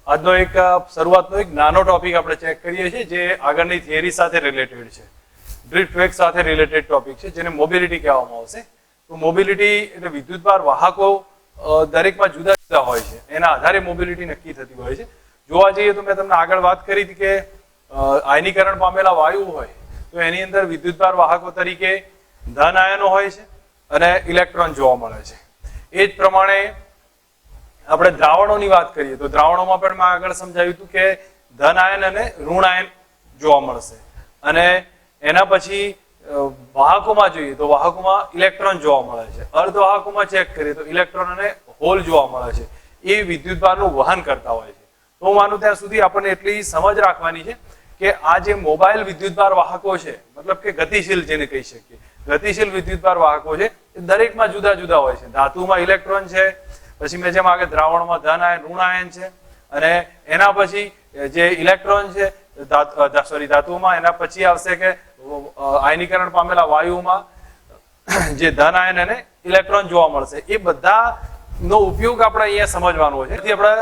આજનો એક શરૂઆતનો એક નાનો ટોપિક આપણે ચેક કરીએ છીએ જે આગળની થિયરી સાથે રિલેટેડ છે. ડ્રિફ્ટ વેગ સાથે રિલેટેડ ટોપિક છે જેને મોબિલિટી કહેવામાં આવશે. તો મોબિલિટી એટલે વિદ્યુતભાર વાહકો દરેકમાં જુદા જુદા હોય છે, એના આધારે મોબિલિટી નક્કી થતી હોય છે. જોવા જઈએ તો મેં તમને આગળ વાત કરી હતી કે આયનીકરણ પામેલા વાયુ હોય તો એની અંદર વિદ્યુતભાર વાહકો તરીકે ધન આયનો હોય છે અને ઇલેક્ટ્રોન જોવા મળે છે. એ જ પ્રમાણે આપણે દ્રાવણોની વાત કરીએ તો દ્રાવણોમાં પણ મેં આગળ સમજાવ્યું હતું કે ધન આયન અને ઋણ આયન જોવા મળશે. અને એના પછી વાહકોમાં જોઈએ તો વાહકોમાં ઇલેક્ટ્રોન જોવા મળે છે. અર્ધવાહકોમાં ચેક કરીએ તો ઇલેક્ટ્રોન અને હોલ જોવા મળે છે. એ વિદ્યુતભારનું વહન કરતા હોય છે. તો હું માનું ત્યાં સુધી આપણને એટલી સમજ રાખવાની છે કે આ જે મોબાઈલ વિદ્યુતભાર વાહકો છે, મતલબ કે ગતિશીલ જેને કહી શકીએ, ગતિશીલ વિદ્યુતભાર વાહકો છે એ દરેકમાં જુદા જુદા હોય છે. ધાતુમાં ઇલેક્ટ્રોન છે, પછી મેં જેમ આગળ દ્રાવણમાં ધન આયન ઋણ આયન છે, અને એના પછી જે ઇલેક્ટ્રોન છે ધાતુમાં, એના પછી આવશે કે આયનીકરણ પામેલા વાયુમાં જે ધન આયન અને ઇલેક્ટ્રોન જોવા મળશે. એ બધા નો ઉપયોગ આપણે અહીંયા સમજવાનો છે. તેથી આપણે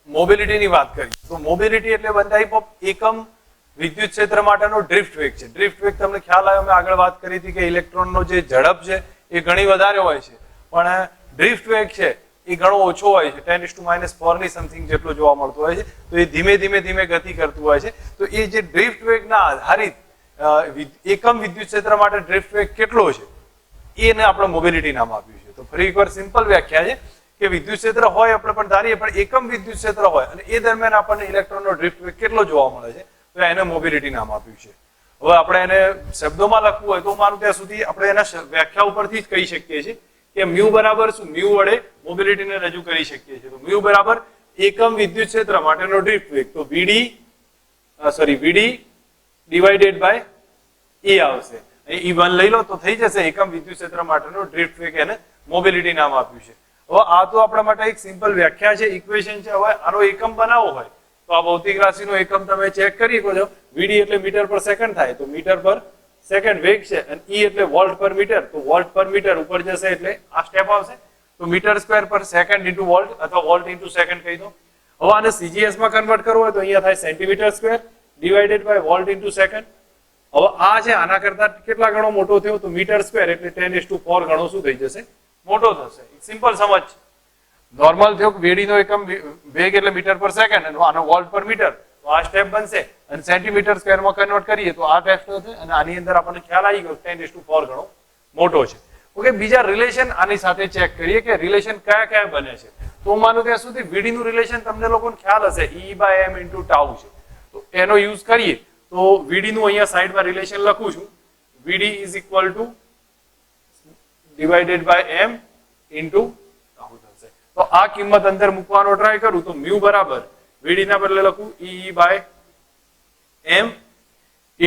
મોબિલિટીની વાત કરીએ તો મોબિલિટી એટલે વન ટાઈપ ઓફ એકમ વિદ્યુત ક્ષેત્ર માટેનો ડ્રિફ્ટ વેગ છે. ડ્રિફ્ટ વેગ તમને ખ્યાલ આવ્યો, મેં આગળ વાત કરી હતી કે ઇલેક્ટ્રોનનો જે ઝડપ છે એ ઘણી વધારે હોય છે, પણ ડ્રિફ્ટ વેગ છે એ ઘણો ઓછો હોય છે. 10⁻⁴ ની સમથિંગ જેટલો જોવા મળતો હોય છે. તો એ ધીમે ધીમે ગતિ કરતું હોય છે. તો એ જે ડ્રિફ્ટ વેગના આધારિત એકમ વિદ્યુત ક્ષેત્ર માટે ડ્રિફ્ટ વેગ કેટલો છે એને આપણે મોબિલિટી નામ આપ્યું છે. તો ફરી એકવાર સિમ્પલ વ્યાખ્યા છે કે વિદ્યુત ક્ષેત્ર હોય આપણે પણ ધારીએ, પણ એકમ વિદ્યુત ક્ષેત્ર હોય અને એ દરમિયાન આપણને ઇલેક્ટ્રોનનો ડ્રિફ્ટ વેગ કેટલો જોવા મળે છે, તો એને મોબિલિટી નામ આપ્યું છે. હવે આપણે એને શબ્દોમાં લખવું હોય તો માનું ત્યાં સુધી આપણે એના વ્યાખ્યા ઉપરથી જ કહી શકીએ છીએ કે મ્યુ બરાબર શું, મ્યુ વડે મોબિલિટીને રજૂ કરી શકીએ છીએ. તો મ્યુ બરાબર એકમ વિદ્યુત ક્ષેત્ર માટેનો ડ્રિફ્ટ વેગ, તો વીડી ડિવાઇડેડ બાય એ આવશે. E1 લઈ લો તો થઈ જશે એકમ વિદ્યુત ક્ષેત્ર માટેનો ડ્રિફ્ટ વેગ, એને મોબિલિટી નામ આપ્યું છે. હવે આ તો આપણા માટે એક સિમ્પલ વ્યાખ્યા છે, ઇક્વેશન છે. હવે આનો એકમ બનાવવો હોય તો આ ભૌતિક રાશિનો એકમ તમે ચેક કરી શકો છો. વીડી એટલે મીટર પર સેકન્ડ થાય, તો મીટર પર સેકન્ડ વેગ છે, અને ઈ એટલે વોલ્ટ પર મીટર, તો વોલ્ટ પર મીટર ઉપર જશે એટલે આ સ્ટેપ આવશે. તો મીટર સ્ક્વેર પર સેકન્ડ ઇન્ટુ વોલ્ટ અથવા વોલ્ટ ઇન્ટુ સેકન્ડ કહી દો. હવે આને સીજીએસ માં કન્વર્ટ કરવું હોય તો અહીંયા થાય centimetre square divided by volt into second. હવે આ છે આના કરતા કેટલા ગણો મોટો થયો, તો મીટર સ્ક્વેર એટલે 10⁴ ગણો શું થઈ જશે, મોટો થશે. સિમ્પલ સમજ. નોર્મલ થયો કે વેડીનો એકમ વેગ એટલે મીટર પર સેકન્ડ અને આનો વોલ્ટ પર મીટર, તો આ સ્ટેપ બનશે. અને સેન્ટીમીટર સ્ક્વેરમાં કન્વર્ટ કરીએ તો આ ટેક્સ થશે, અને આની અંદર આપણને ખ્યાલ આવી ગયો 10⁴ ગણો મોટો છે. ઓકે, બીજા રિલેશન આની સાથે ચેક કરીએ કે રિલેશન કયા કયા બને છે. તો હું માનું ત્યાં સુધી વીડી નું રિલેશન તમને લોકોને ખ્યાલ હશે, E/m × ટાઉ છે. તો એનો યુઝ કરીએ તો વીડી નું અહીંયા સાઈડમાં રિલેશન લખું છું. VD is equal to divided by m × tau થશે. તો આ કિંમત અંદર મૂકવાનો ટ્રાય કરું તો મ્યુ બરાબર વીડી ના બદલે લખું E/m ×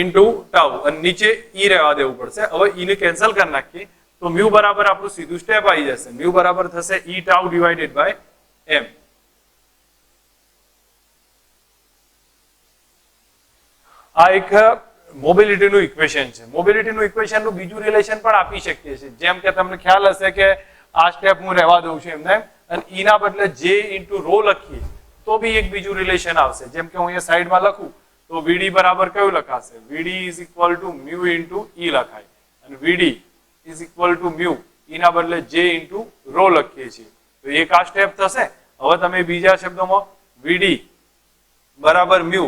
ટાઉ, અને નીચે ઈ રહેવા દેવું પડશે. હવે ઈ ને કેન્સલ કરી નાખીએ તો મ્યુ બરાબર આપણું સીધું સ્ટેપ આવી જશે. મ્યુ બરાબર થશે E/ટાઉ ડિવાઇડેડ બાય m. આ એક મોબિલિટીનું ઇક્વેશન છે. મોબિલિટીનું ઇક્વેશનનું બીજું રિલેશન પણ આપી શકીએ છીએ. જેમ કે તમને ખ્યાલ હશે કે આ સ્ટેપ હું રહેવા દઉં છું એમને, અને ઈ ના બદલે J × ρ લખીએ તો બી એક બીજું રિલેશન આવશે. જેમ કે હું અહીંયા સાઈડમાં લખું તો VD બરાબર કયું લખાશે, VD is equal to mu into E લખાય, અને VD is equal to mu, E ના બદલે J × ρ લખીએ છીએ. તો એક આ સ્ટેપ થશે. હવે તમે બીજા શબ્દોમાં VD બરાબર મ્યુ,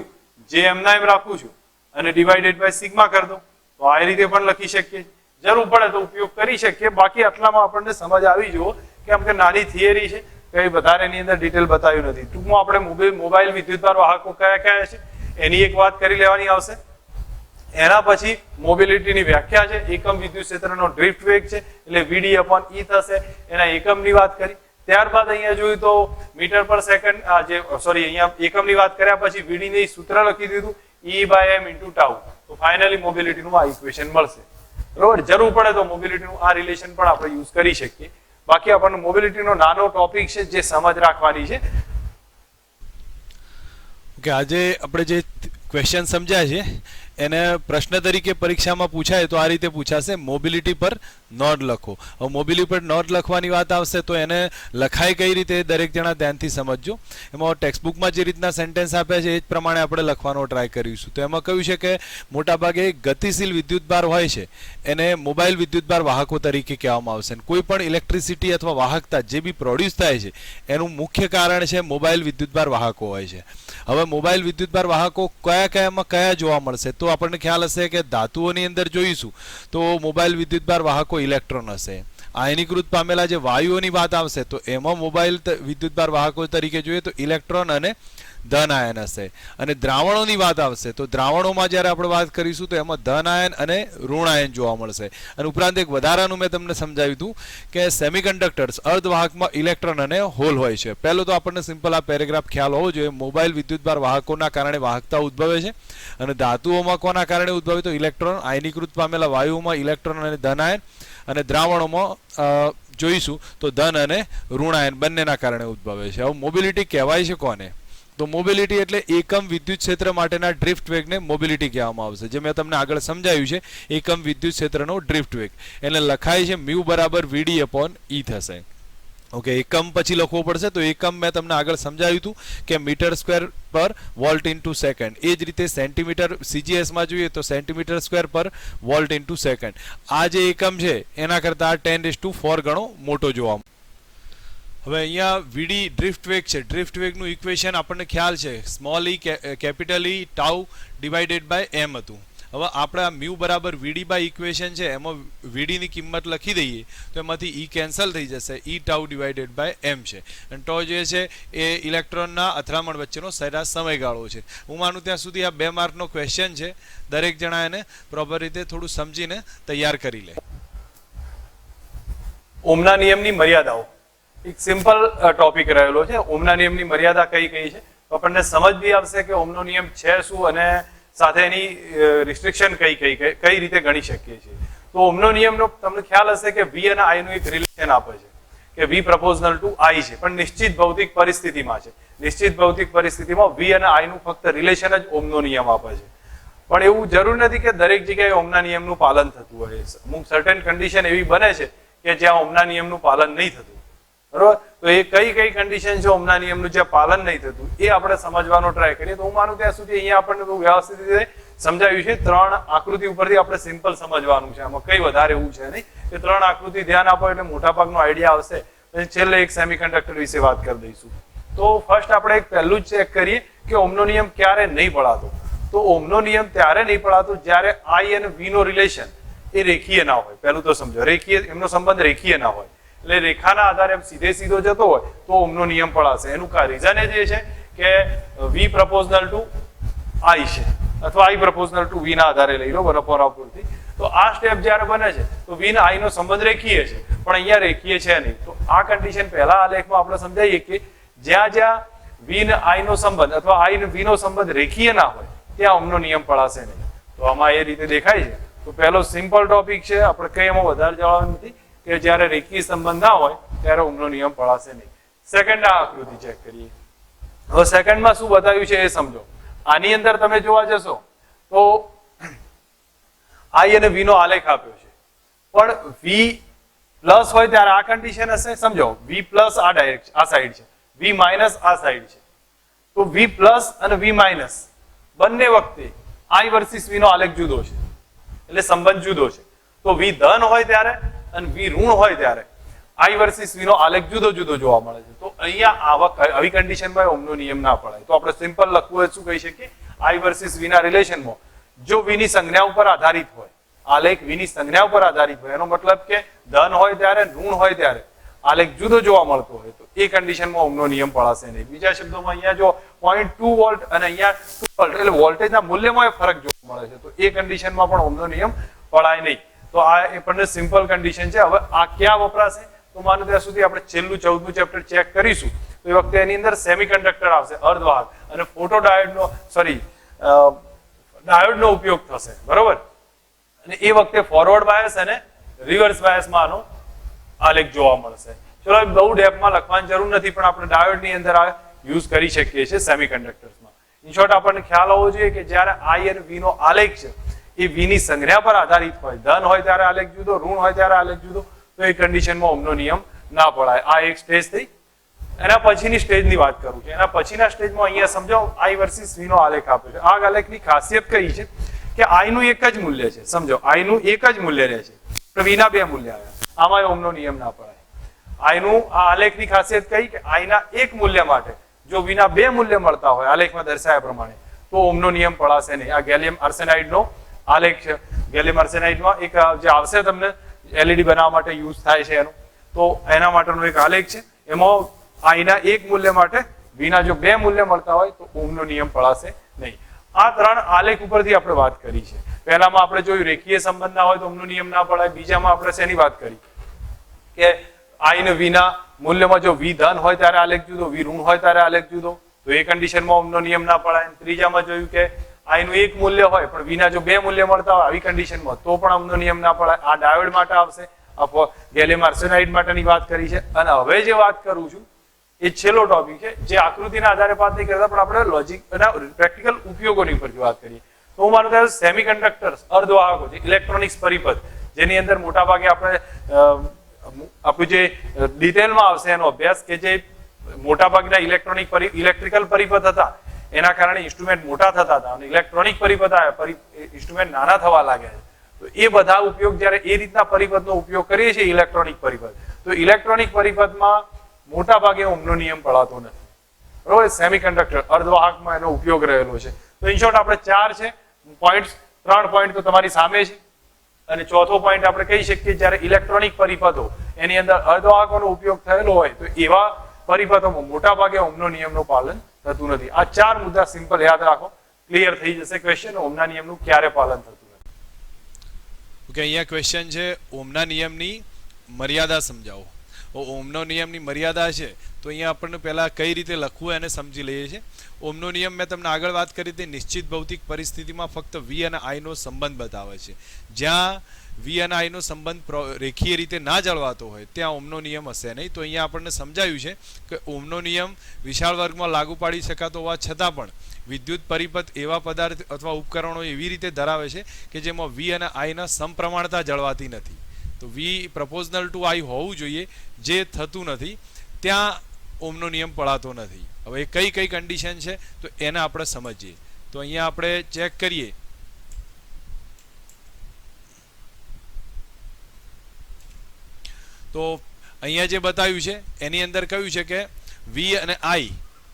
જે એમના એમ રાખું છું, અને ડિવાઇડેડ બાય સિગ્મા કરી દો, તો આ રીતે પણ લખી શકીએ. જરૂર પડે તો ઉપયોગ કરી શકીએ. બાકી આટલામાં આપણને સમજ આવી જુઓ કેમ કે નાની થિયરી છે, કઈ વધારે એની અંદર ડિટેલ બતાવ્યું નથી. ટૂંકમાં આપણે મોબાઈલ વિદ્યુતભાર વાહકો કયા કયા છે એની એક વાત કરી લેવાની આવશે. એના પછી મોબિલિટીની વ્યાખ્યા છે, એકમ વિદ્યુત ક્ષેત્રનો ડ્રિફ્ટ વેગ છે એટલે VD/E થશે, એના એકમની વાત કરી. ત્યારબાદ અહીંયા જોયું તો મીટર પર સેકન્ડ અહીંયા એકમની વાત કર્યા પછી VD ની સૂત્ર લખી દીધું E/m × ટાઉ. તો ફાઇનલી મોબિલિટીનું આ ઇક્વેશન મળશે. બરોબર, જરૂર પડે તો મોબિલિટીનું આ રિલેશન પણ આપણે યુઝ કરી શકીએ. બાકી આપણને મોબિલિટીનો નાનો ટોપિક છે જે સમજ રાખવાની છે. ઓકે, આજે આપણે જે ક્વેશ્ચન સમજ્યા છે એને પ્રશ્ન તરીકે પરીક્ષામાં પૂછાય તો આ રીતે પૂછાશે, મોબિલિટી પર નોટ લખો. હવે મોબિલિટી પર નોટ લખવાની વાત આવશે તો એને લખાય કઈ રીતે દરેક જણા ધ્યાનથી સમજજો. એમાં ટેક્સ્ટબુકમાં જે રીતના સેન્ટેન્સ આપ્યા છે એ જ પ્રમાણે આપણે લખવાનો ટ્રાય કરીશું. તો એમાં કહ્યું છે કે મોટાભાગે ગતિશીલ વિદ્યુતભાર હોય છે એને મોબાઈલ વિદ્યુતભાર વાહકો તરીકે કહેવામાં આવશે. કોઈ પણ ઇલેક્ટ્રિસિટી અથવા વાહકતા જે બી પ્રોડ્યુસ થાય છે એનું મુખ્ય કારણ છે મોબાઈલ વિદ્યુતભાર વાહકો હોય છે. હવે મોબાઈલ વિદ્યુતભાર વાહકો કયા જોવા મળશે તો આપણને ખ્યાલ હશે કે ધાતુઓની અંદર જોઈશું તો મોબાઈલ વિદ્યુતભાર વાહકો ઇલેક્ટ્રોન હશે. આયનીકૃત પામેલા જે વાયુઓની વાત આવશે તો એમાં મોબાઈલ વિદ્યુતભાર વાહકો તરીકે જોઈએ તો ઇલેક્ટ્રોન અને ધન આયન હશે. અને દ્રાવણોની વાત આવશે તો દ્રાવણોમાં જ્યારે આપણે વાત કરીશું તો એમાં ધન આયન અને ઋણ આયન જોવા મળશે. અને ઉપરાંત એક વધારાનું મેં તમને સમજાવ્યું હતું કે સેમિકન્ડક્ટર્સ અર્ધવાહકમાં ઇલેક્ટ્રોન અને હોલ હોય છે. પહેલો તો આપણને સિમ્પલ આ પેરેગ્રાફ ખ્યાલ હોવો જોઈએ. મોબાઈલ વિદ્યુતભાર વાહકોના કારણે વાહકતા ઉદ્ભવે છે અને ધાતુઓમાં કોના કારણે ઉદ્ભવે તો ઇલેક્ટ્રોન, આયનીકૃત પામેલા વાયુઓમાં ઇલેક્ટ્રોન અને ધન આયન, અને દ્રાવણોમાં જોઈશું તો ધન અને ઋણ આયન બંનેના કારણે ઉદ્ભવે છે. હવે મોબિલિટી કહેવાય છે કોને તો મોબિલિટી એટલે એકમ વિદ્યુત ક્ષેત્ર માટેના ડ્રિફ્ટ વેગને મોબિલિટી કહેવામાં આવશે. જે મેં તમને આગળ સમજાવ્યું છે એકમ વિદ્યુત ક્ષેત્રનો ડ્રિફ્ટ વેગ એને લખાય છે મ્યુ બરાબર VD/E થશે. ઓકે, એકમ પછી લખવો પડશે તો એકમ મેં તમને આગળ સમજાવ્યું હતું કે મીટર સ્ક્વેર પર વોલ્ટ ઇન્ટુ સેકન્ડ. એ જ રીતે સેન્ટીમીટર CGS-માં જોઈએ તો સેન્ટીમીટર સ્ક્વેર પર વોલ્ટ ઇન્ટુ સેકન્ડ. આ જે એકમ છે એના કરતાં 10⁴ ગણો મોટો જોવા મળે. હવે અહીંયા VD ડ્રિફ્ટ વેગ છે. ડ્રિફ્ટ વેગનું ઇક્વેશન આપણને ખ્યાલ છે small E capital E tau divided by m હતું. હવે આપણે આ મ્યુ બરાબર VD/E ઇક્વેશન છે એમાં VD ની કિંમત લખી દઈએ તો એમાંથી E કેન્સલ થઈ જશે, E tau divided by m છે. અને ટો જે છે એ ઇલેક્ટ્રોનના અથડામણ વચ્ચેનો સરેરાશ સમયગાળો છે. હું માનું ત્યાં સુધી આ 2 માર્કનો ક્વેશ્ચન છે. દરેક જણા એને પ્રોપર રીતે થોડું સમજીને તૈયાર કરી લે. ઓહમના નિયમની મર્યાદાઓ એક સિમ્પલ ટોપિક રહેલો છે. ઓહમના નિયમની મર્યાદા કઈ કઈ છે તો આપણને સમજ બી આવશે કે ઓહમનો નિયમ છે શું અને સાથે એની રિસ્ટ્રિક્શન કઈ રીતે ગણી શકીએ છીએ. તો ઓહમનો નિયમનો તમને ખ્યાલ હશે કે V અને I નું એક રિલેશન આપે છે કે V proportional to I છે, પણ નિશ્ચિત ભૌતિક પરિસ્થિતિમાં છે. નિશ્ચિત ભૌતિક પરિસ્થિતિમાં V અને I નું ફક્ત રિલેશન જ ઓહમનો નિયમ આપે છે. પણ એવું જરૂર નથી કે દરેક જગ્યાએ ઓહમના નિયમનું પાલન થતું હોય. અમુક સર્ટેન કન્ડિશન એવી બને છે કે જ્યાં ઓહમના નિયમનું પાલન નહીં થતું. બરોબર, તો એ કઈ કન્ડિશન છે ઓહમના નિયમનું જ્યાં પાલન નહીં થતું એ આપણે સમજવાનો ટ્રાય કરીએ. તો હું માનું ત્યાં સુધી અહીંયા આપણને બહુ વ્યવસ્થિત રીતે સમજાવ્યું છે. 3 આકૃતિ ઉપરથી આપણે સિમ્પલ સમજવાનું છે. આમાં કઈ વધારે એવું છે નહીં કે 3 આકૃતિ ધ્યાન આપો એટલે મોટા ભાગનો આઈડિયા આવશે. પછી છેલ્લે એક સેમિકન્ડક્ટર વિશે વાત કરી દઈશું. તો ફર્સ્ટ આપણે એક પહેલું જ ચેક કરીએ કે ઓહમનો નિયમ ક્યારે નહીં પડાતો. તો ઓહમનો નિયમ ત્યારે નહીં પડાતો જ્યારે I અને V નો રિલેશન એ રેખીય ના હોય. પહેલું તો સમજો, રેખીય એમનો સંબંધ રેખીય ના હોય. એટલે રેખાના આધારે સીધો જતો હોય તો ઓહમનો નિયમ પડાશે. એનું રીઝન એ જે છે કે V proportional to I છે અથવા I proportional to V ના આધારે લઈ લો બરાબરથી. તો આ સ્ટેપ જ્યારે બને છે તો V અને I નો સંબંધ રેખીય છે, પણ અહીંયા રેખીય છે નહીં. તો આ કન્ડિશન પહેલા આ લેખમાં આપણે સમજાવીએ કે જ્યાં V અને I નો સંબંધ અથવા I અને V નો સંબંધ રેખીય ના હોય ત્યાં ઓહમનો નિયમ પડાશે નહીં. તો આમાં એ રીતે દેખાય છે. તો પહેલો સિમ્પલ ટોપિક છે, આપણે કઈ એમાં વધારે જવાનું નથી કે જ્યારે રેખીય સંબંધ ના હોય ત્યારે ઓહમનો નિયમ પડાશે નહીં. સેકન્ડ આ આકૃતિ ચેક કરીએ. હવે સેકન્ડમાં શું બતાવ્યું છે એ સમજો. આની અંદર તમે જોવા જશો તો I અને V નો આલેખ આપ્યો છે, પણ V પ્લસ હોય ત્યારે આ કન્ડિશન હશે. સમજો V પ્લસ આ ડાયરેક્શન આ સાઈડ છે, V માઇનસ આ સાઈડ છે. તો V પ્લસ અને V માઇનસ બંને વખતે I વર્સિસ V નો આલેખ જુદો છે, એટલે સંબંધ જુદો છે. તો V ધન હોય ત્યારે અને V ઋણ હોય ત્યારે I વર્સિસ V નો આલેખ જુદો જોવા મળે છે. તો અહીંયા આવી કન્ડિશનમાં ઓહમનો નિયમ ના પડાય. તો આપણે સિમ્પલ લખવું હોય શું કહી શકીએ, I વર્સિસ V ના રિલેશનમાં જો V ની સંજ્ઞા ઉપર આધારિત હોય, આલેખ V ની સંજ્ઞા ઉપર આધારિત હોય, એનો મતલબ કે ધન હોય ત્યારે ઋણ હોય ત્યારે આલેખ જુદો જોવા મળતો હોય તો એ કન્ડિશનમાં ઓહમનો નિયમ પડાશે નહીં. બીજા શબ્દોમાં અહીંયા જો 0.2 વોલ્ટ અને અહીંયા 2 વોલ્ટ એટલે વોલ્ટેજના મૂલ્યમાં ફરક જોવા મળે છે તો એ કન્ડિશનમાં પણ ઓહમનો નિયમ પડાય નહીં. તો આ એ પણ સિમ્પલ કન્ડિશન છે. હવે આ ક્યાં વપરાશે તો માનો ત્યાં સુધી આપણે છેલ્લું 14મું ચેપ્ટર ચેક કરીશું તો એ વખતે એની અંદર સેમિકન્ડક્ટર આવશે, અર્ધવાહક, અને ફોટો ડાયોડનો ઉપયોગ થશે. બરોબર, અને એ વખતે ફોરવર્ડ બાયસ અને રિવર્સ બાયસમાં આનો આલેખ જોવા મળશે. ચલો બહુ ડેપમાં લખવાની જરૂર નથી, પણ આપણે ડાયોડની અંદર આ યુઝ કરી શકીએ છીએ સેમિકન્ડક્ટર્સમાં. ઇન શોર્ટ આપણને ખ્યાલ હોવો જોઈએ કે જ્યારે I અને V નો આલેખ છે એ V ની સંજ્ઞા પર આધારિત હોય, ધન હોય ત્યારે આલેખ જુદો, ઋણ હોય ત્યારે આલેખ જુદો, તો એ કન્ડિશનમાં ઓહમનો નિયમ ના પડાય. આ એક સ્ટેજ થઈ. એના પછીની સ્ટેજની વાત કરું છું. એના પછીના સ્ટેજમાં અહીંયા સમજો I વર્સિસ V નો આલેખ આપ્યો છે. આ આલેખની ખાસિયત કઈ છે કે I નું એક જ મૂલ્ય છે. સમજો I નું એક જ મૂલ્ય રહે છે, તો V ના બે મૂલ્ય આવ્યા. આમાં ઓહમનો નિયમ ના પડાય. I નું આ આલેખની ખાસિયત કઈ કે I ના એક મૂલ્ય માટે જો V ના બે મૂલ્ય મળતા હોય આલેખમાં દર્શાવ્યા પ્રમાણે, તો ઓહમનો નિયમ પડાશે નહીં. આ ગેલિયમ આર્સેનાઇડનો આલેખ છે. ગેલિયમ આર્સેનાઇડમાં એક જે આવશે તમને LED બનાવવા માટે યુઝ થાય છે એનું, તો એના માટેનો એક આલેખ છે. એમાં I ના એક મૂલ્ય માટે V ના જો બે મૂલ્ય મળતા હોય તો ઓહમનો નિયમ પડાશે નહીં. આ ત્રણ આલેખ ઉપરથી આપણે વાત કરી છે. પહેલામાં આપણે જોયું રેખીય સંબંધ ના હોય તો ઓહમનો નિયમ ના પડાય. બીજામાં આપણે શેની વાત કરી કે I ને V ના મૂલ્યમાં જો V ધન હોય ત્યારે આલેખ જુદો, V ઋણ હોય ત્યારે આલેખ જુદો, તો એ કન્ડિશનમાં ઓહમનો નિયમ ના પડાય. ત્રીજામાં જોયું કે I નું એક મૂલ્ય હોય પણ V ના જો બે મૂલ્ય મળતા હોય આવી કન્ડિશનમાં તો પણ ઓહમનો નિયમ ના પડાય. આ ડાયોડ માટે આવશે. ગેલિયમ આર્સેનાઇડ માટેની વાત કરી છે. અને હવે જે વાત કરું છું એ છેલ્લો ટોપિક છે, જે આકૃતિના આધારે વાત નહીં કરતા પણ આપણે લોજિક અને પ્રેક્ટિકલ ઉપયોગોની ઉપરથી વાત કરીએ. તો હું માનું ત્યાં સેમિકન્ડક્ટર્સ, અર્ધવાહકો, જે ઇલેક્ટ્રોનિક્સ પરિપથ, જેની અંદર મોટા ભાગે આપણે આપણું જે ડિટેલમાં આવશે એનો અભ્યાસ, કે જે મોટા ભાગના ઇલેક્ટ્રિકલ પરિપથ હતા એના કારણે ઇન્સ્ટ્રુમેન્ટ મોટા થતા હતા અને ઇલેક્ટ્રોનિક પરિપથ આવ્યા, ઇન્સ્ટ્રુમેન્ટ નાના થવા લાગ્યા. તો એ બધા ઉપયોગ જ્યારે એ રીતના પરિપથનો ઉપયોગ કરીએ છીએ ઇલેક્ટ્રોનિક પરિપથ, તો ઇલેક્ટ્રોનિક પરિપથમાં મોટા ભાગે ઓહમનો નિયમ પડાતો નથી. બરોબર? સેમિકન્ડક્ટર અર્ધવાહકમાં એનો ઉપયોગ રહેલો છે. તો ઇન શોર્ટ આપણે ચાર છે પોઈન્ટ, 3 પોઈન્ટ તો તમારી સામે છે. અને ચોથો પોઈન્ટ આપણે કહી શકીએ જ્યારે ઇલેક્ટ્રોનિક પરિપથો એની અંદર અર્ધવાહકોનો ઉપયોગ થયેલો હોય તો એવા પરિપથોમાં મોટા ભાગે ઓહમનો નિયમનું પાલન થતું નથી. આ ચાર મુદ્દા સિમ્પલ યાદ રાખો, ક્લિયર થઈ જશે ક્વેશ્ચન. ઓહમના નિયમનું ક્યારે પાલન થતું નથી. ઓકે, અહીંયા ક્વેશ્ચન છે ઓહમના નિયમની મર્યાદા સમજાવો. ઓહમનો નિયમની મર્યાદા છે તો અહીંયા આપણને પહેલા કઈ રીતે લખવું એને સમજી લઈએ છીએ. ઓહમનો નિયમ મેં તમને આગળ વાત કરી હતી, નિશ્ચિત ભૌતિક પરિસ્થિતિમાં ફક્ત V અને I નો સંબંધ બતાવે છે. જ્યાં V અને I નો સંબંધ રેખીય રીતે ના જળવાતો હોય ત્યાં ઓહમનો નિયમ હશે નહીં. તો અહીંયા આપણને સમજાયું છે કે ઓહમનો નિયમ વિશાળ વર્ગમાં લાગુ પાડી શકાતો હોવા છતાં પણ વિદ્યુત પરિપથ એવા પદાર્થ અથવા ઉપકરણો એવી રીતે ધરાવે છે કે જેમાં V અને I ના સમપ્રમાણતા જળવાતી નથી. તો V પ્રપોઝનલ ટુ I હોવું જોઈએ, જે થતું નથી. ત્યાં ઓહમનો નિયમ પડાતો નથી. હવે એ કઈ કઈ કન્ડિશન છે તો એને આપણે સમજીએ. તો અહીંયા આપણે ચેક કરીએ તો અહીંયા જે બતાવ્યું છે એની અંદર કહ્યું છે કે V અને I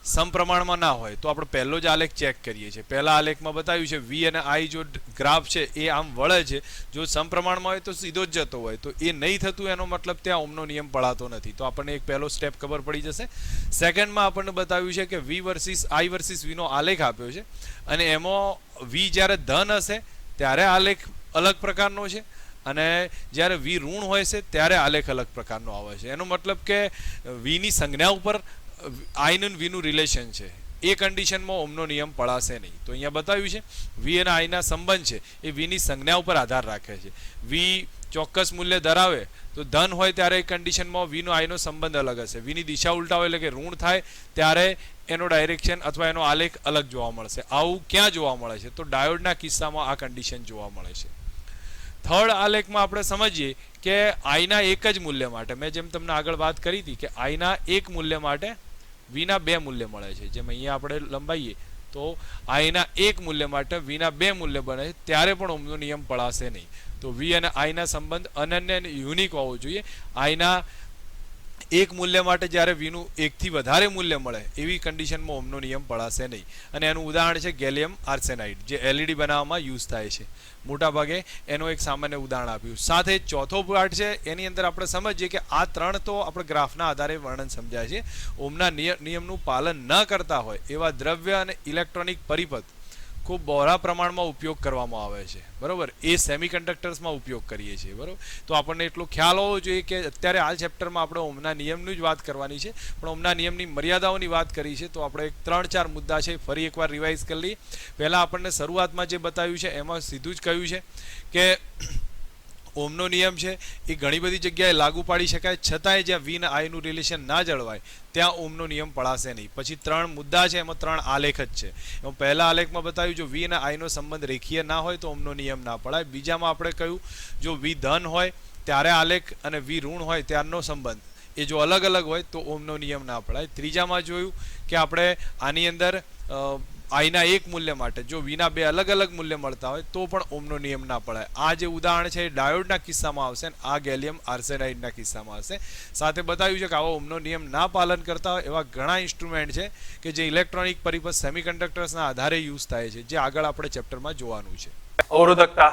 સમપ્રમાણમાં ના હોય તો આપણે પહેલો જ આલેખ ચેક કરીએ છીએ. પહેલા આલેખમાં બતાવ્યું છે V અને I જો ગ્રાફ છે એ આમ વળે છે, જો સમપ્રમાણમાં હોય તો સીધો જ જતો હોય, તો એ નહીં થતું એનો મતલબ ત્યાં ઓહમનો નિયમ પડાતો નથી. તો આપણને એક પહેલો સ્ટેપ ખબર પડી જશે. સેકન્ડમાં આપણને બતાવ્યું છે કે I વર્સિસ V નો આલેખ આપ્યો છે અને એમાં V જ્યારે ધન હશે ત્યારે આલેખ અલગ પ્રકારનો છે અને જ્યારે V ઋણ હોય છે ત્યારે આલેખ અલગ પ્રકારનો આવે છે. એનો મતલબ કે V ની સંજ્ઞા ઉપર I નું V નું રિલેશન છે. એ કન્ડિશનમાં ઓહમનો નિયમ પડાશે નહીં. તો અહીંયા બતાવ્યું છે V અને I ના સંબંધ છે એ V ની સંજ્ઞા ઉપર આધાર રાખે છે. V ચોક્કસ મૂલ્ય ધરાવે તો ધન હોય ત્યારે એ કન્ડિશનમાં V નો I નો સંબંધ અલગ હશે. V ની દિશા ઉલટા હોય એટલે કે ઋણ થાય ત્યારે એનો ડાયરેક્શન અથવા એનો આલેખ અલગ જોવા મળશે. આવું ક્યાં જોવા મળે છે? તો ડાયોડના કિસ્સામાં આ કન્ડિશન જોવા મળે છે. થર્ડ આલેખમાં આપણે સમજીએ કે I ના એક જ મૂલ્ય માટે, મેં જેમ તમને આગળ વાત કરી હતી કે I ના એક મૂલ્ય માટે V ના બે મૂલ્ય મળે છે. જેમ અહીંયા આપણે લંબાઈએ તો I ના એક મૂલ્ય માટે V ના બે મૂલ્ય બને છે ત્યારે પણ ઓહમનો નિયમ પડાશે નહીં. તો V અને I ના સંબંધ અનન્ય અને યુનિક હોવો જોઈએ. I ના એક મૂલ્ય માટે જ્યારે V નું એકથી વધારે મૂલ્ય મળે એવી કન્ડિશનમાં ઓહમનો નિયમ પડાશે નહીં. અને એનું ઉદાહરણ છે ગેલિયમ આર્સેનાઇડ, જે LED બનાવવામાં યુઝ થાય છે. મોટા ભાગે એનો એક સામાન્ય ઉદાહરણ આપ્યું. સાથે ચોથો પાર્ટ છે એની અંદર આપણે સમજીએ કે આ ત્રણ તો આપણે ગ્રાફના આધારે વર્ણન સમજાય છે. ઓહમના નિયમનું પાલન ન કરતા હોય એવા દ્રવ્ય અને ઇલેક્ટ્રોનિક પરિપથ ખૂબ બહોળા પ્રમાણમાં ઉપયોગ કરવામાં આવે છે. બરોબર? એ સેમિકન્ડક્ટર્સમાં ઉપયોગ કરીએ છીએ. બરોબર? તો આપણને એટલો ખ્યાલ હોવો જોઈએ કે અત્યારે આ ચેપ્ટરમાં આપણે ઓહમના નિયમની જ વાત કરવાની છે, પણ ઓહમના નિયમની મર્યાદાઓની વાત કરી છે. તો આપણે 3-4 મુદ્દા છે ફરી એકવાર રિવાઇઝ કરી લઈએ. પહેલાં આપણને શરૂઆતમાં જે બતાવ્યું છે એમાં સીધું જ કહ્યું છે કે ઓમનો નિયમ છે એ ઘણી બધી જગ્યાએ લાગુ પાડી શકાય, છતાંય જ્યાં વી અને આઈનું રિલેશન ના જળવાય ત્યાં ઓમનો નિયમ પડાશે નહીં. પછી 3 મુદ્દા છે, એમાં 3 આલેખ જ છે. એમાં પહેલા આલેખમાં બતાવ્યું જો વી અને આઈનો સંબંધ રેખીય ના હોય તો ઓમનો નિયમ ના પડાય. બીજામાં આપણે કહ્યું જો વી ધન હોય ત્યારે આલેખ અને વી ઋણ હોય ત્યારનો સંબંધ એ જો અલગ અલગ હોય તો ઓમનો નિયમ ના પડાય. ત્રીજામાં જોયું કે આપણે આની અંદર આઈના એક મૂલ્ય માટે જો વીના 2 અલગ અલગ મૂલ્ય મળતા હોય તો પણ ઓમનો નિયમ ના પડાય. આ જે ઉદાહરણ છે એ ડાયોડના કિસ્સામાં આવશે અને આ ગેલિયમ આર્સેનાઇડના કિસ્સામાં આવશે. સાથે બતાવ્યું છે કે આવો ઓમનો નિયમ ના પાલન કરતા હોય એવા ઘણા ઇન્સ્ટ્રુમેન્ટ છે કે જે ઇલેક્ટ્રોનિક પરિપથ સેમિકન્ડક્ટર્સના આધારે યુઝ થાય છે, જે આગળ આપણે ચેપ્ટરમાં જોવાનું છે. અવરોધકતા,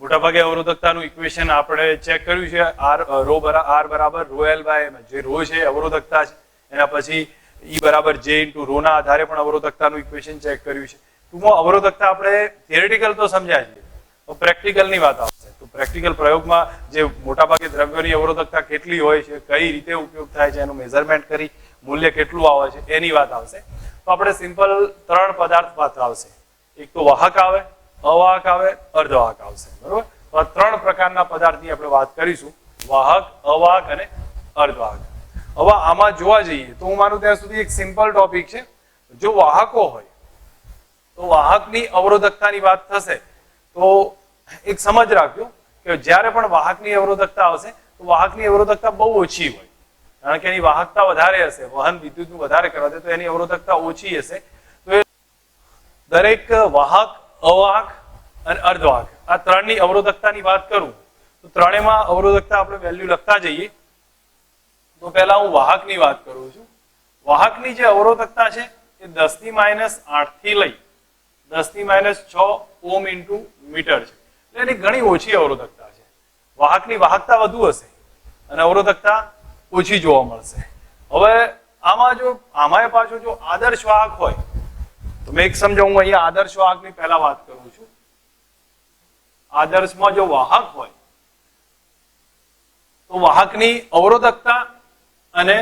મોટાભાગે અવરોધકતાનું ઇક્વેશન આપણે ચેક કર્યું છે. આર બરાબર રો એલ બાય એમ. જે રો છે અવરોધકતા છે, એના પછી ઈ બરાબર જે ઇન્ટુ રો ના આધારે પણ અવરોધકતાનું ઇક્વેશન ચેક કર્યું છે. ટૂંકમાં અવરોધકતા આપણે થિયરેટિકલ તો સમજ્યા છીએ, તો પ્રેક્ટિકલની વાત આવશે. તો પ્રેક્ટિકલ પ્રયોગમાં જે મોટાભાગે દ્રવ્યોની અવરોધકતા કેટલી હોય છે, કઈ રીતે ઉપયોગ થાય છે, એનું મેઝરમેન્ટ કરી મૂલ્ય કેટલું આવે છે એની વાત આવશે. તો આપણે સિમ્પલ 3 પદાર્થ વાત આવશે. એક તો વાહક આવે, અવાહક આવે, અર્ધવાહક આવશે. બરોબર? તો આ 3 પ્રકારના પદાર્થની આપણે વાત કરીશું, વાહક, અવાહક અને અર્ધવાહક. હવે આમાં જોવા જઈએ તો હું માનું ત્યાં સુધી એક સિમ્પલ ટોપિક છે. જો વાહકો હોય તો વાહકની અવરોધકતાની વાત થશે તો એક સમજ રાખજો કે જ્યારે પણ વાહકની અવરોધકતા આવશે તો વાહકની અવરોધકતા બહુ ઓછી હોય, કારણ કે એની વાહકતા વધારે હશે, વહન વિદ્યુતનું વધારે કરવા દે તો એની અવરોધકતા ઓછી હશે. તો એ દરેક વાહક, અવાહક અને અર્ધવાહક આ 3ની અવરોધકતાની વાત કરું તો ત્રણેયમાં અવરોધકતા આપણે વેલ્યુ લખતા જઈએ. તો પહેલા હું વાહકની વાત કરું છું. વાહકની જે અવરોધકતા છે એ 10⁻8 થી લઈ 10⁻6 ઓમ ઇન્ટુ મીટર છે. એટલે એની ઘણી ઓછી અવરોધકતા છે. વાહકની વાહકતા વધુ હશે અને અવરોધકતા ઓછી જોવા મળશે. હવે આમાં પાછું જો આદર્શ વાહક હોય તો મેં એક સમજો, હું અહીંયા આદર્શ વાહકની પહેલા વાત કરું છું. આદર્શમાં જો વાહક હોય તો વાહકની અવરોધકતા અને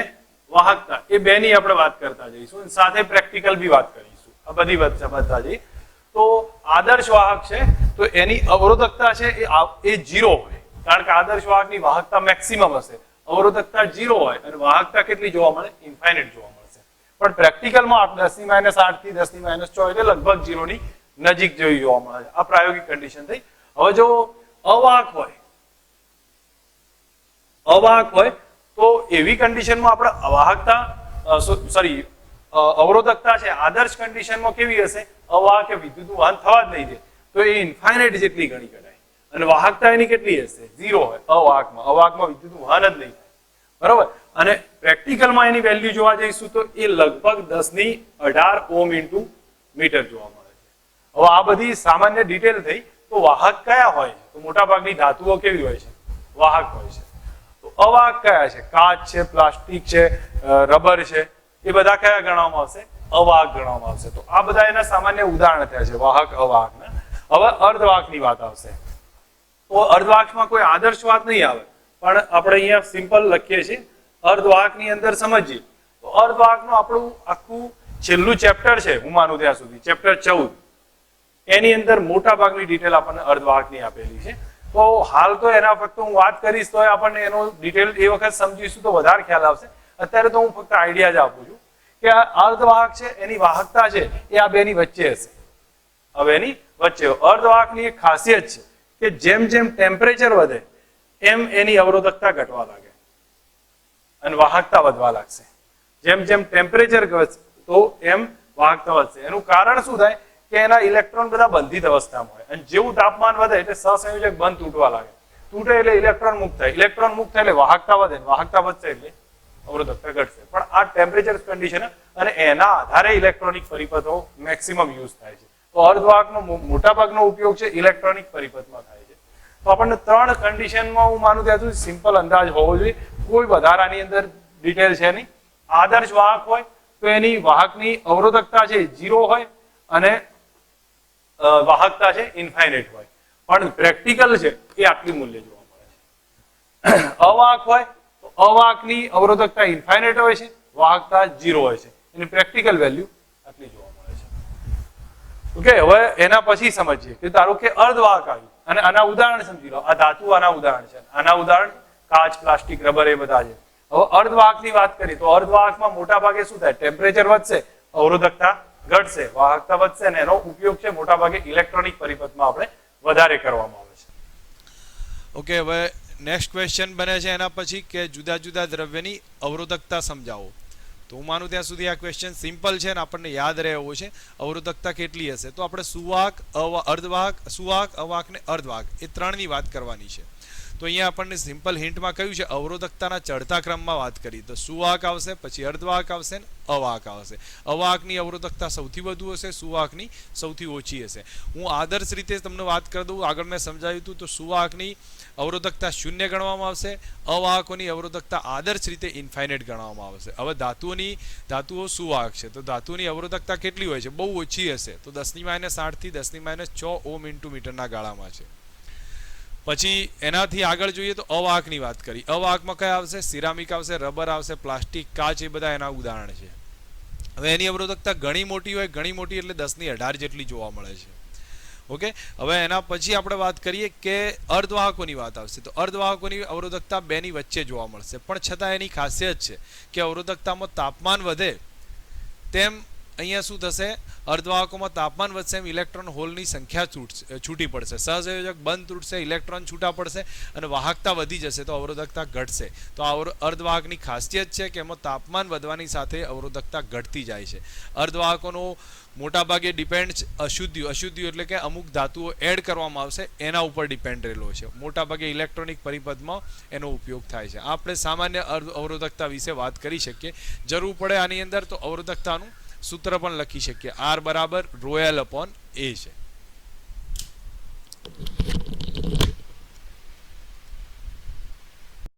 વાહકતા એ બેની આપણે વાત કરતા જઈશું, સાથે પ્રેક્ટિકલ બી વાત કરીશું. આ બધી વાત સમજતા જઈએ. તો આદર્શ વાહક છે તો એની અવરોધકતા છે એ 0 હોય, કારણ કે આદર્શ વાહકની વાહકતા મેક્સિમમ હશે. અવરોધકતા 0 હોય અને વાહકતા કેટલી જોવા મળે? ઇન્ફાઇનાઇટ જોવા મળશે. પણ પ્રેક્ટિકલમાં 10⁻8 થી 10⁻6 એટલે લગભગ 0 ની નજીક જેવી જોવા મળે છે. આ પ્રાયોગિક કન્ડિશન થઈ. હવે જો અવાહક હોય તો એવી કન્ડિશનમાં આપણે અવરોધકતા છે આદર્શ કન્ડિશનમાં કેવી હશે? અવાહક એ વિદ્યુતનું વહન થવા જ નહીં દે તો એ ઇન્ફાઇનાઇટ જેટલી ગણી કરાય. અને વાહકતા એની કેટલી હશે? 0 હોય અવાહકમાં વિદ્યુતનું વહન જ નહીં થાય. બરોબર? અને પ્રેક્ટિકલમાં એની વેલ્યુ જોવા જઈશું તો એ લગભગ 10⁻18 ઓમ ઇન્ટુ મીટર જોવા મળે છે. હવે આ બધી સામાન્ય ડિટેલ થઈ. તો વાહક કયા હોય છે? તો મોટાભાગની ધાતુઓ કેવી હોય છે? વાહક હોય છે. તો અવાહક કયા છે? કાચ છે, પ્લાસ્ટિક છે, રબર છે, એ બધા કયા ગણવામાં આવશે? અવાહક ગણવામાં આવશે. તો આ બધા એના સામાન્ય ઉદાહરણ થયા છે વાહક, અવાહકના. હવે અર્ધવાહકની વાત આવશે. તો અર્ધવાહકમાં કોઈ આદર્શ વાત નહીં આવે, પણ આપણે અહીંયા સિમ્પલ લખીએ છીએ. અર્ધવાહકની અંદર સમજીએ તો અર્ધવાહકનું આપણું આખું છેલ્લું ચેપ્ટર છે, હું માનું ત્યાં સુધી ચેપ્ટર 14, એની અંદર મોટા ભાગની ડિટેલ આપણને અર્ધવાહકની આપેલી છે. તો હાલ તો એના ફક્ત હું વાત કરીશ તો આપણને એનો ડિટેલ એ વખત સમજીશું તો વધારે ખ્યાલ આવશે. અત્યારે તો હું ફક્ત આઈડિયા જ આપું છું કે આ અર્ધવાહક છે એની વાહકતા છે એ આ બેની વચ્ચે હશે. હવે એની વચ્ચે અર્ધવાહકની એક ખાસિયત છે કે જેમ જેમ ટેમ્પરેચર વધે એમ એની અવરોધકતા ઘટવા લાગે અને વાહકતા વધવા લાગશે. જેમ જેમ ટેમ્પરેચર વધશે તો એમ વાહકતા વધશે. એનું કારણ શું થાય કે એના ઇલેક્ટ્રોન બધા બંધિત અવસ્થામાં હોય અને જેવું તાપમાન વધે એટલે સહસંયોજક બંધ તૂટવા લાગે. તૂટે એટલે ઇલેક્ટ્રોન મુક્ત થાય, ઇલેક્ટ્રોન મુક્ત થાય એટલે વાહકતા વધે, વાહકતા વધશે એટલે અવરોધકતા ઘટશે. પણ આ ટેમ્પરેચર કન્ડિશન અને એના આધારે ઇલેક્ટ્રોનિક પરિપથો મેક્સિમમ યુઝ થાય છે. તો અર્ધવાહકનો મોટાભાગનો ઉપયોગ છે ઇલેક્ટ્રોનિક પરિપથમાં થાય છે. તો આપણને 3 કન્ડિશનમાં હું માનું ત્યાં સુધી સિમ્પલ અંદાજ હોવો જોઈએ, કોઈ વધારાની અંદર ડિટેલ છે નહીં. આદર્શ વાહક હોય તો એની વાહકની અવરોધકતા છે 0 હોય અને વાહકતા છે ઇન્ફાઇનાઇટ હોય. પણ પ્રેક્ટિકલ છે એ આટલી મૂલ્ય જોવા મળે છે. અવાહક હોય તો અવાહકની અવરોધકતા ઇન્ફાઇનાઇટ હોય છે, વાહકતા 0 હોય છે. એની પ્રેક્ટિકલ વેલ્યુ આટલી જોવા મળે છે. ઓકે, હવે એના પછી સમજીએ કે ધારો કે અર્ધવાહક આવ્યું અને આના ઉદાહરણ સમજી લો. આ ધાતુ આના ઉદાહરણ છે. આના ઉદાહરણ કાચ, પ્લાસ્ટિક, રબર એ બધા છે. હવે અર્ધવાહકની વાત કરીએ તો અર્ધવાહકમાં મોટા ભાગે શું થાય? ટેમ્પરેચર વધશે, અવરોધકતા ઘટશે, વાહકતા વધશે અને એનો ઉપયોગ છે મોટા ભાગે ઇલેક્ટ્રોનિક પરિપથમાં આપણે વધારે કરવામાં આવે છે. ઓકે, હવે નેક્સ્ટ ક્વેશ્ચન બને છે એના પછી કે જુદા જુદા દ્રવ્યની અવરોધકતા સમજાવો. તો હું માનું ત્યાં સુધી આ ક્વેશ્ચન સિમ્પલ છે અને આપણને યાદ રહે એવો છે. અવરોધકતા કેટલી હશે? તો આપણે સુવાહક, અર્ધવાહક, સુવાહક, અવાહક ને અર્ધવાહક એ ત્રણની વાત કરવાની છે. તો અહીંયા આપણને સિમ્પલ હિન્ટમાં કહ્યું છે અવરોધકતાના ચડતા ક્રમમાં વાત કરી. તો સુવાહક આવશે, પછી અર્ધવાહક આવશે ને અવાહક આવશે. અવાહકની અવરોધકતા સૌથી વધુ હશે, સુવાહકની સૌથી ઓછી હશે. હું આદર્શ રીતે તમને વાત કરી દઉં, આગળ મેં સમજાવ્યું હતું. તો સુવાહકની અવરોધકતા 0 ગણવામાં આવશે, અવાહકોની અવરોધકતા આદર્શ રીતે ઇન્ફાઇનાઇટ ગણવામાં આવશે. હવે ધાતુઓ સુવાહક છે, તો ધાતુની અવરોધકતા કેટલી હોય છે? બહુ ઓછી હશે. તો 10⁻8 થી 10⁻6 ઓહ્મ ઇન્ટુ મીટરના ગાળામાં છે. પછી એનાથી આગળ જોઈએ તો અવાહકની વાત કરી. અવાહકમાં કયા આવશે? સિરામિક આવશે, રબર આવશે, પ્લાસ્ટિક, કાચ એ બધા એના ઉદાહરણ છે. હવે એની અવરોધકતા ઘણી મોટી હોય, ઘણી મોટી એટલે 10⁸ જેટલી જોવા મળે છે. ઓકે, હવે એના પછી આપણે વાત કરીએ કે અર્ધવાહકોની વાત આવશે. તો અર્ધવાહકોની અવરોધકતા 2 ની વચ્ચે જોવા મળશે, પણ છતાં એની ખાસિયત છે કે અવરોધકતામાં તાપમાન વધે તેમ અહીંયા શું થશે? અર્ધવાહકોમાં તાપમાન વધશે એમ ઇલેક્ટ્રોન હોલની સંખ્યા છૂટી પડશે, સહસંયોજક બંધ તૂટશે, ઇલેક્ટ્રોન છૂટા પડશે અને વાહકતા વધી જશે, તો અવરોધકતા ઘટશે. તો આ અર્ધવાહકની ખાસિયત છે કે એમાં તાપમાન વધવાની સાથે અવરોધકતા ઘટતી જાય છે. અર્ધવાહકોનો મોટાભાગે ડિપેન્ડ અશુદ્ધિઓ એટલે કે અમુક ધાતુઓ એડ કરવામાં આવશે એના ઉપર ડિપેન્ડ રહેલો છે. મોટાભાગે ઇલેક્ટ્રોનિક પરિપથમાં એનો ઉપયોગ થાય છે. આપણે સામાન્ય અવરોધકતા વિશે વાત કરી શકીએ. જરૂર પડે આની અંદર તો અવરોધકતાનું સૂત્ર પણ લખી શકીએ. R = ρl/a છે.